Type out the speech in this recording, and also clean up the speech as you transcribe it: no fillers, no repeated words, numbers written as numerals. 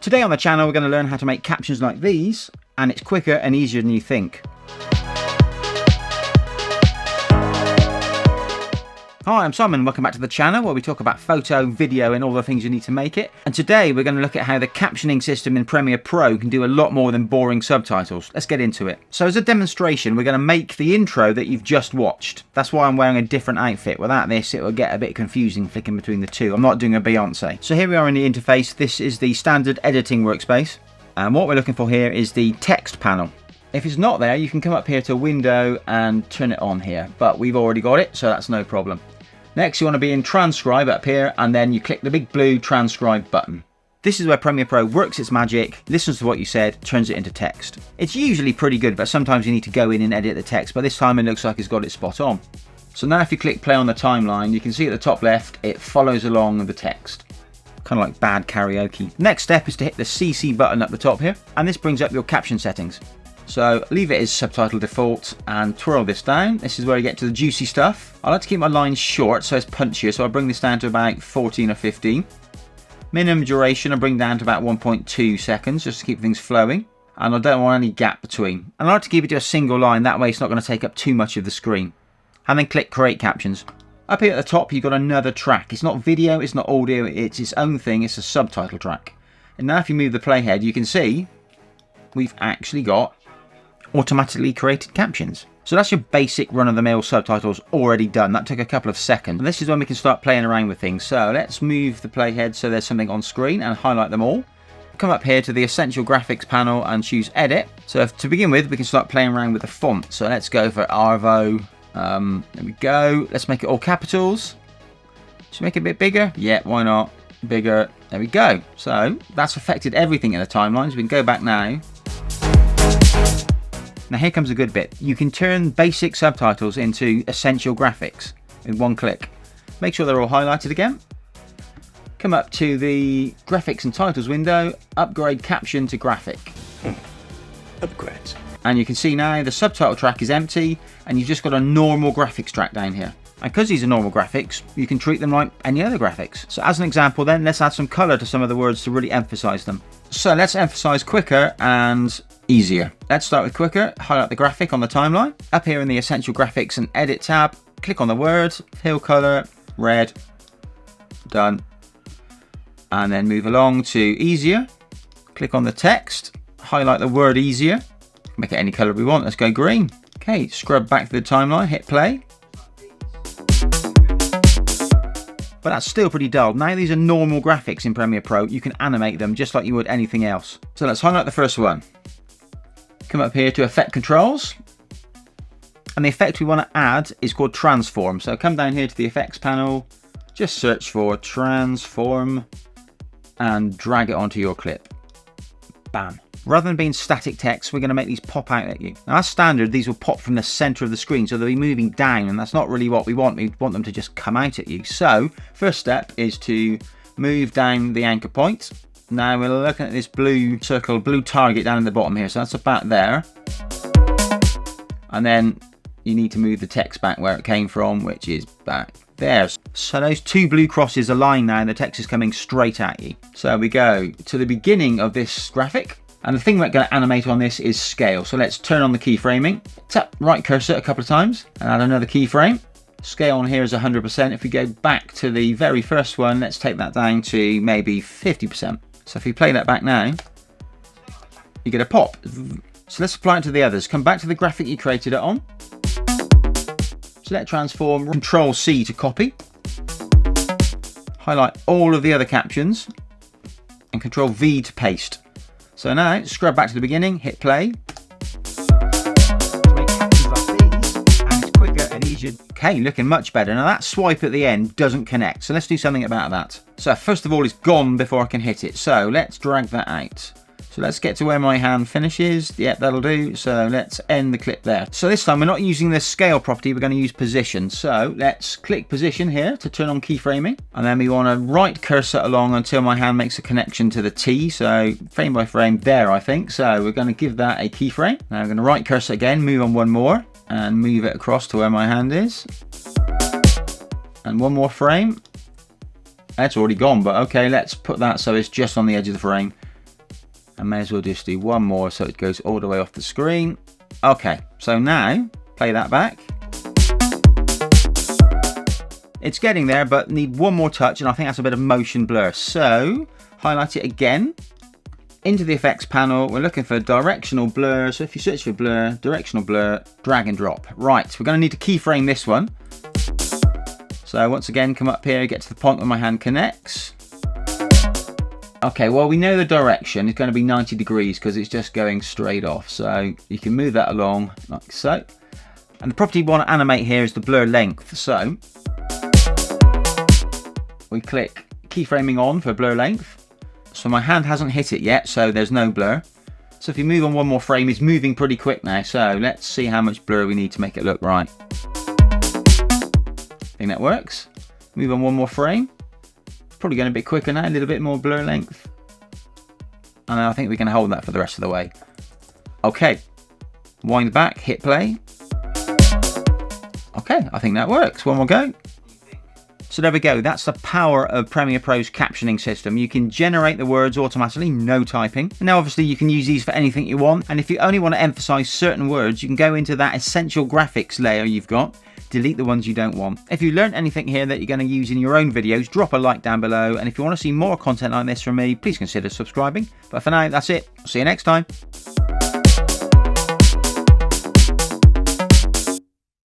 Today on the channel we're going to learn how to make captions like these, and it's quicker and easier than you think. Hi, I'm Simon, welcome back to the channel where we talk about photo, video and all the things you need to make it. And today we're going to look at how the captioning system in Premiere Pro can do a lot more than boring subtitles. Let's get into it. So as a demonstration, we're going to make the intro that you've just watched. That's why I'm wearing a different outfit. Without this, it will get a bit confusing flicking between the two. I'm not doing a Beyonce. So here we are in the interface. This is the standard editing workspace. And what we're looking for here is the text panel. If it's not there, you can come up here to Window and turn it on here. But we've already got it, so that's no problem. Next, you want to be in Transcribe up here, and then you click the big blue Transcribe button. This is where Premiere Pro works its magic, listens to what you said, turns it into text. It's usually pretty good, but sometimes you need to go in and edit the text, but this time it looks like it's got it spot on. So now if you click play on the timeline, you can see at the top left, it follows along with the text. Kind of like bad karaoke. Next step is to hit the CC button at the top here, and this brings up your caption settings. So leave it as subtitle default and twirl this down. This is where you get to the juicy stuff. I like to keep my lines short so it's punchier, so I'll bring this down to about 14 or 15. Minimum duration I'll bring down to about 1.2 seconds just to keep things flowing. And I don't want any gap between. And I like to keep it to a single line, that way it's not going to take up too much of the screen. And then click create captions. Up here at the top you've got another track. It's not video, it's not audio, it's its own thing, it's a subtitle track. And now if you move the playhead you can see we've actually got automatically created captions. So that's your basic run-of-the-mill subtitles already done. That took a couple of seconds. And this is when we can start playing around with things. So let's move the playhead so there's something on screen and highlight them all. Come up here to the Essential Graphics panel and choose Edit. So to begin with, we can start playing around with the font. So let's go for Arvo. There we go. Let's make it all capitals. Should we make it a bit bigger? Yeah, why not? Bigger. There we go. So that's affected everything in the timelines. We can go back now. Now here comes a good bit. You can turn basic subtitles into essential graphics in one click. Make sure they're all highlighted again. Come up to the graphics and titles window, upgrade caption to graphic. Upgrade. And you can see now the subtitle track is empty and you've just got a normal graphics track down here. And because these are normal graphics, you can treat them like any other graphics. So as an example then, let's add some colour to some of the words to really emphasise them. So let's emphasise quicker and easier. Let's start with quicker, highlight the graphic on the timeline. Up here in the Essential Graphics and Edit tab, click on the word, fill colour, red, done. And then move along to easier. Click on the text, highlight the word easier. Make it any colour we want, let's go green. Okay, scrub back to the timeline, hit play. But that's still pretty dull. Now these are normal graphics in Premiere Pro. You can animate them just like you would anything else. So let's highlight the first one. Come up here to Effect Controls. And the effect we want to add is called Transform. So come down here to the Effects panel. Just search for Transform and drag it onto your clip. Bam. Rather than being static text, we're going to make these pop out at you. Now as standard, these will pop from the center of the screen, so they'll be moving down, and that's not really what we want. We want them to just come out at you. So first step is to move down the anchor point. Now we're looking at this blue circle, blue target down at the bottom here, so that's about there. And then you need to move the text back where it came from, which is back there. So those two blue crosses align now and the text is coming straight at you. So we go to the beginning of this graphic. And the thing we're going to animate on this is scale. So let's turn on the keyframing. Tap right cursor a couple of times and add another keyframe. Scale on here is 100%. If we go back to the very first one, let's take that down to maybe 50%. So if we play that back now, you get a pop. So let's apply it to the others. Come back to the graphic you created it on. Select transform, Control C to copy. Highlight all of the other captions and Control V to paste. So now, scrub back to the beginning, hit play. Make captions like these, and it's quicker and easier. Okay, looking much better. Now that swipe at the end doesn't connect, so let's do something about that. So first of all, it's gone before I can hit it. So let's drag that out. So let's get to where my hand finishes. Yep, that'll do. So let's end the clip there. So this time we're not using the scale property, we're going to use position. So let's click position here to turn on keyframing. And then we want to right cursor along until my hand makes a connection to the T. So frame by frame there, I think. So we're going to give that a keyframe. Now I'm going to right cursor again, move on one more and move it across to where my hand is. And one more frame. That's already gone, but okay, let's put that so it's just on the edge of the frame. I may as well just do one more so it goes all the way off the screen. Okay, so now play that back. It's getting there, but need one more touch, and I think that's a bit of motion blur. So highlight it again. Into the effects panel, we're looking for directional blur. So if you search for blur, directional blur, drag and drop. Right, we're going to need to keyframe this one. So once again, come up here, get to the point where my hand connects. Okay, well, we know the direction is going to be 90 degrees because it's just going straight off. So you can move that along like so. And the property we want to animate here is the blur length. So we click keyframing on for blur length. So my hand hasn't hit it yet, so there's no blur. So if you move on one more frame, it's moving pretty quick now. So let's see how much blur we need to make it look right. I think that works. Move on one more frame. Probably going a bit quicker now, a little bit more blur length. And I think we can hold that for the rest of the way. Okay, wind back, hit play. Okay, I think that works. One more go. So there we go, that's the power of Premiere Pro's captioning system. You can generate the words automatically, no typing. And now obviously you can use these for anything you want. And if you only want to emphasize certain words, you can go into that essential graphics layer you've got, delete the ones you don't want. If you learned anything here that you're going to use in your own videos, drop a like down below. And if you want to see more content like this from me, please consider subscribing. But for now, that's it. See you next time.